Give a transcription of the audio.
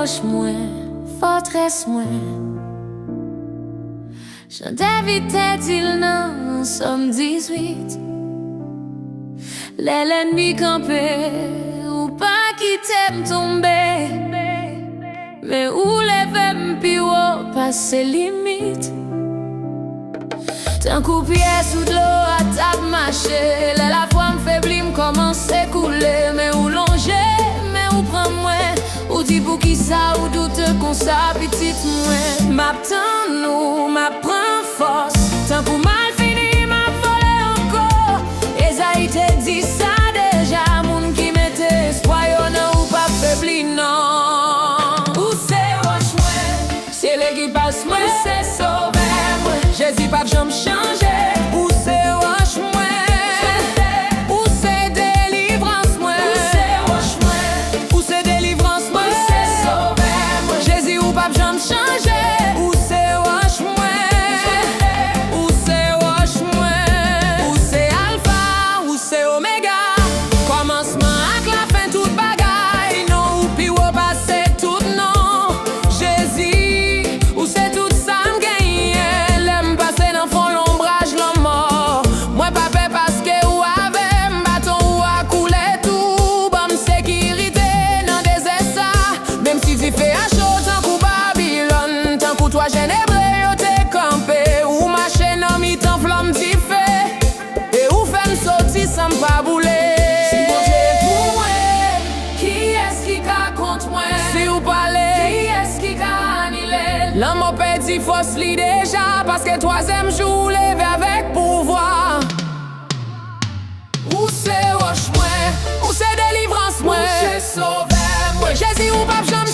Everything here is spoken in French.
roche moins, forteresse moins. J'en t'invitais il nan, somme 18. L'ennemi campé, ou pas qui t'aime tomber. Mais où les vem pi haut passer limite. D'un coup pied sous de l'eau à table marcher. La foi m'faiblit, m'commence à couler. Mais où longer, mais où prend moins. Ou dit pour qui ça, ou doute qu'on ça petite moins. M'attend nous, m'apprend force. Tant pour mal fini, m'a volé encore. Et ça y te dit ça déjà. Moun qui mettait espoir, y'en ou pas faibli, non. Où c'est roche moins, c'est l'équipe passe moins, c'est sauvé. Jésus pas jamais changé. Où c'est roche moins, où c'est délivrance moins, où c'est roche moins, où c'est délivrance moins, où c'est sauvé moi. Jésus ou pas jamais changé. Où c'est roche moins, où c'est roche moins, où c'est alpha, où c'est oméga. Commencement avec la fin toute bagaille. Non ou puis ou passer tout non. Jésus où c'est tout ça m'gagne. L'aime passer dans fond l'ombrage l'homme mort. Moi pas peur parce que ou avec bâton ou à couler tout. Bonne sécurité dans des essais. Même si tu fais un chaud tant qu'au Babylone. Tant qu'au toi génébré yo t'es campé. Ou marché dans mi-temps flamme t'y fait. Et ou fait m'sorti sans pas bouler. Si bon Dieu pour moi, qui est-ce qui ka contre moi? Si ou parler, qui est-ce qui ka annulé? L'homme a perdu force li déjà. Parce que troisième jour levé avec pouvoir. Où c'est roche moi, où c'est délivrance moi, où c'est sauvé moi. Jésus ou pas jamais